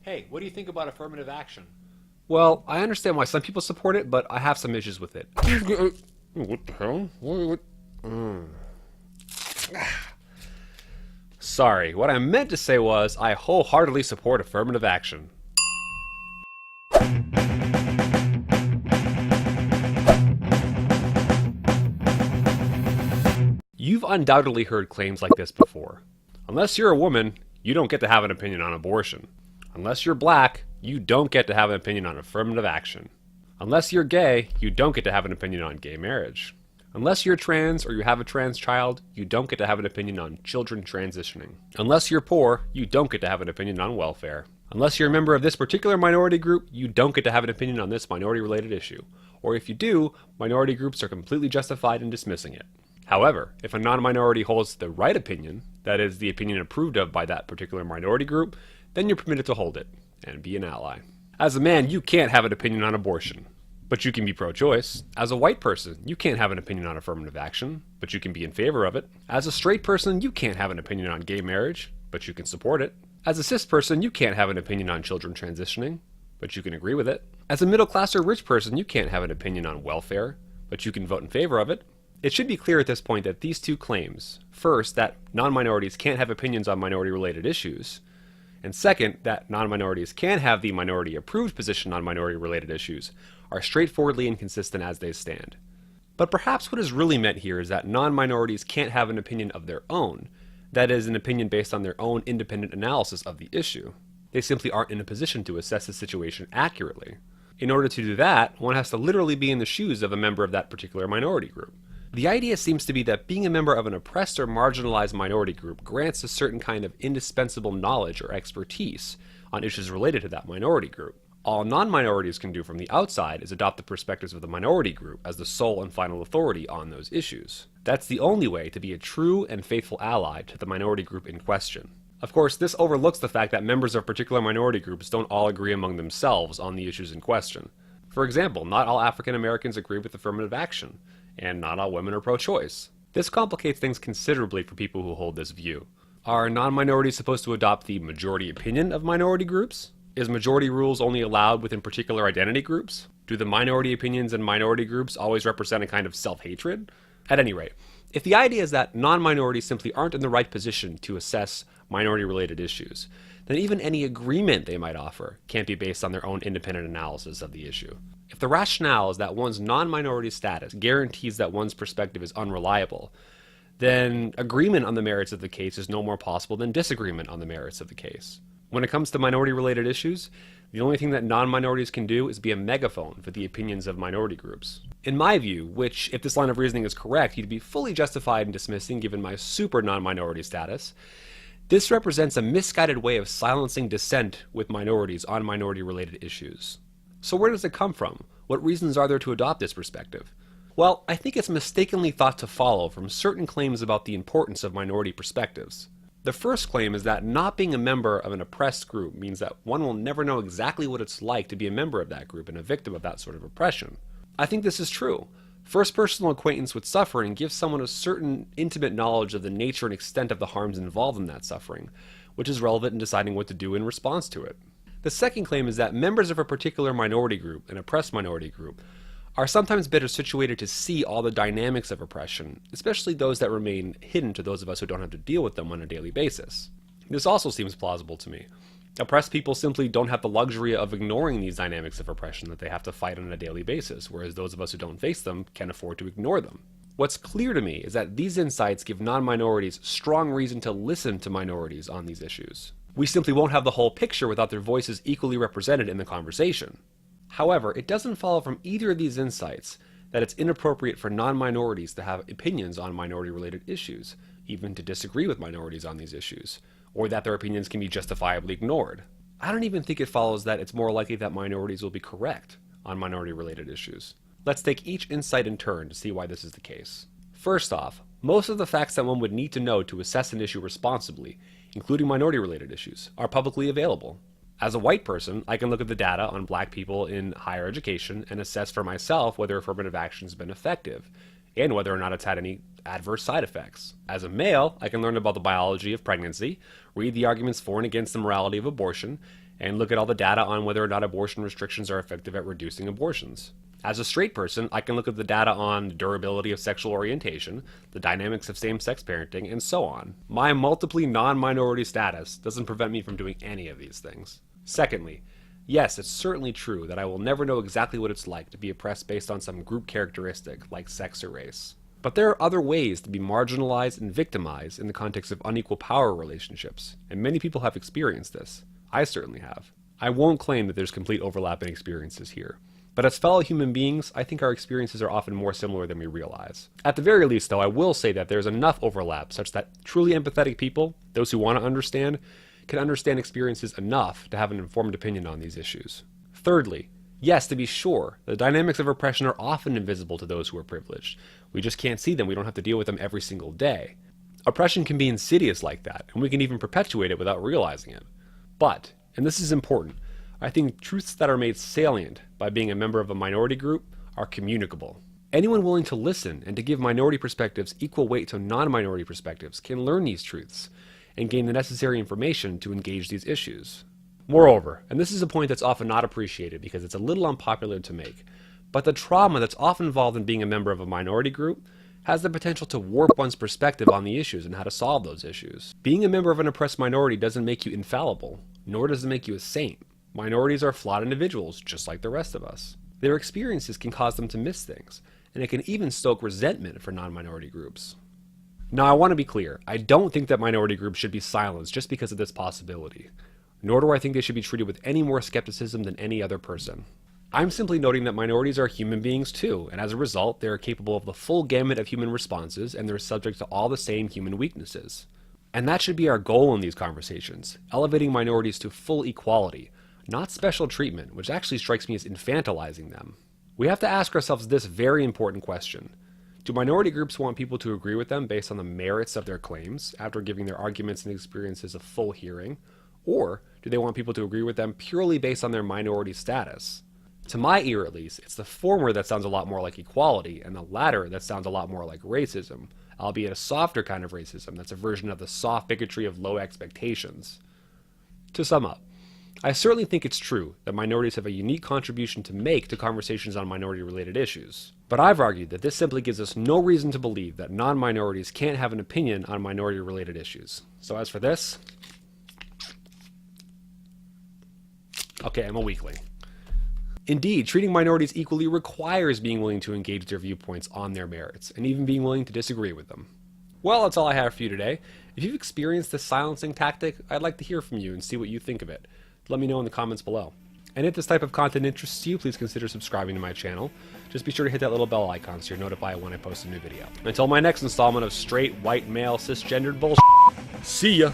Hey, what do you think about affirmative action? Well, I understand why some people support it, but I have some issues with it. What the hell? What? Sorry, what I meant to say was I wholeheartedly support affirmative action. You've undoubtedly heard claims like this before. Unless you're a woman, you don't get to have an opinion on abortion. Unless you're black, you don't get to have an opinion on affirmative action. Unless you're gay, you don't get to have an opinion on gay marriage. Unless you're trans or you have a trans child, you don't get to have an opinion on children transitioning. Unless you're poor, you don't get to have an opinion on welfare. Unless you're a member of this particular minority group, you don't get to have an opinion on this minority-related issue. Or if you do, minority groups are completely justified in dismissing it. However, if a non-minority holds the right opinion, that is, the opinion approved of by that particular minority group, then you're permitted to hold it and be an ally. As a man, you can't have an opinion on abortion, but you can be pro-choice. As a white person, you can't have an opinion on affirmative action, but you can be in favor of it. As a straight person, you can't have an opinion on gay marriage, but you can support it. As a cis person, you can't have an opinion on children transitioning, but you can agree with it. As a middle class or rich person, you can't have an opinion on welfare, but you can vote in favor of it. It should be clear at this point that these two claims, first, that non-minorities can't have opinions on minority-related issues, and second, that non-minorities can have the minority-approved position on minority-related issues, are straightforwardly inconsistent as they stand. But perhaps what is really meant here is that non-minorities can't have an opinion of their own, that is, an opinion based on their own independent analysis of the issue. They simply aren't in a position to assess the situation accurately. In order to do that, one has to literally be in the shoes of a member of that particular minority group. The idea seems to be that being a member of an oppressed or marginalized minority group grants a certain kind of indispensable knowledge or expertise on issues related to that minority group. All non-minorities can do from the outside is adopt the perspectives of the minority group as the sole and final authority on those issues. That's the only way to be a true and faithful ally to the minority group in question. Of course, this overlooks the fact that members of particular minority groups don't all agree among themselves on the issues in question. For example, not all African Americans agree with affirmative action, and not all women are pro-choice. This complicates things considerably for people who hold this view. Are non-minorities supposed to adopt the majority opinion of minority groups? Is majority rules only allowed within particular identity groups? Do the minority opinions in minority groups always represent a kind of self-hatred? At any rate, if the idea is that non-minorities simply aren't in the right position to assess minority-related issues, then even any agreement they might offer can't be based on their own independent analysis of the issue. If the rationale is that one's non-minority status guarantees that one's perspective is unreliable, then agreement on the merits of the case is no more possible than disagreement on the merits of the case. When it comes to minority-related issues, the only thing that non-minorities can do is be a megaphone for the opinions of minority groups. In my view, which, if this line of reasoning is correct, you'd be fully justified in dismissing given my super non-minority status, this represents a misguided way of silencing dissent with minorities on minority-related issues. So where does it come from? What reasons are there to adopt this perspective? Well, I think it's mistakenly thought to follow from certain claims about the importance of minority perspectives. The first claim is that not being a member of an oppressed group means that one will never know exactly what it's like to be a member of that group and a victim of that sort of oppression. I think this is true. First personal acquaintance with suffering gives someone a certain intimate knowledge of the nature and extent of the harms involved in that suffering, which is relevant in deciding what to do in response to it. The second claim is that members of a particular minority group, an oppressed minority group, are sometimes better situated to see all the dynamics of oppression, especially those that remain hidden to those of us who don't have to deal with them on a daily basis. This also seems plausible to me. Oppressed people simply don't have the luxury of ignoring these dynamics of oppression that they have to fight on a daily basis, whereas those of us who don't face them can afford to ignore them. What's clear to me is that these insights give non-minorities strong reason to listen to minorities on these issues. We simply won't have the whole picture without their voices equally represented in the conversation. However, it doesn't follow from either of these insights that it's inappropriate for non-minorities to have opinions on minority-related issues, even to disagree with minorities on these issues, or that their opinions can be justifiably ignored. I don't even think it follows that it's more likely that minorities will be correct on minority-related issues. Let's take each insight in turn to see why this is the case. First off, most of the facts that one would need to know to assess an issue responsibly, including minority-related issues, are publicly available. As a white person, I can look at the data on black people in higher education and assess for myself whether affirmative action has been effective, and whether or not it's had any adverse side effects. As a male, I can learn about the biology of pregnancy, read the arguments for and against the morality of abortion, and look at all the data on whether or not abortion restrictions are effective at reducing abortions. As a straight person, I can look at the data on the durability of sexual orientation, the dynamics of same-sex parenting, and so on. My multiply non-minority status doesn't prevent me from doing any of these things. Secondly, yes, it's certainly true that I will never know exactly what it's like to be oppressed based on some group characteristic, like sex or race. But there are other ways to be marginalized and victimized in the context of unequal power relationships, and many people have experienced this. I certainly have. I won't claim that there's complete overlap in experiences here. But as fellow human beings, I think our experiences are often more similar than we realize. At the very least, though, I will say that there's enough overlap such that truly empathetic people, those who want to understand, can understand experiences enough to have an informed opinion on these issues. Thirdly, yes, to be sure, the dynamics of oppression are often invisible to those who are privileged. We just can't see them. We don't have to deal with them every single day. Oppression can be insidious like that, and we can even perpetuate it without realizing it. But, and this is important, I think truths that are made salient by being a member of a minority group are communicable. Anyone willing to listen and to give minority perspectives equal weight to non-minority perspectives can learn these truths and gain the necessary information to engage these issues. Moreover, and this is a point that's often not appreciated because it's a little unpopular to make, but the trauma that's often involved in being a member of a minority group has the potential to warp one's perspective on the issues and how to solve those issues. Being a member of an oppressed minority doesn't make you infallible, nor does it make you a saint. Minorities are flawed individuals, just like the rest of us. Their experiences can cause them to miss things, and it can even stoke resentment for non-minority groups. Now, I want to be clear. I don't think that minority groups should be silenced just because of this possibility, nor do I think they should be treated with any more skepticism than any other person. I'm simply noting that minorities are human beings too, and as a result, they are capable of the full gamut of human responses, and they're subject to all the same human weaknesses. And that should be our goal in these conversations, elevating minorities to full equality, not special treatment, which actually strikes me as infantilizing them. We have to ask ourselves this very important question. Do minority groups want people to agree with them based on the merits of their claims, after giving their arguments and experiences a full hearing? Or do they want people to agree with them purely based on their minority status? To my ear at least, it's the former that sounds a lot more like equality, and the latter that sounds a lot more like racism, albeit a softer kind of racism that's a version of the soft bigotry of low expectations. To sum up, I certainly think it's true that minorities have a unique contribution to make to conversations on minority-related issues. But I've argued that this simply gives us no reason to believe that non-minorities can't have an opinion on minority-related issues. So as for this, okay, I'm a weakling. Indeed, treating minorities equally requires being willing to engage their viewpoints on their merits, and even being willing to disagree with them. Well, that's all I have for you today. If you've experienced this silencing tactic, I'd like to hear from you and see what you think of it. Let me know in the comments below. And if this type of content interests you, please consider subscribing to my channel. Just be sure to hit that little bell icon so you're notified when I post a new video. Until my next installment of straight, white, male, cisgendered bullshit, see ya!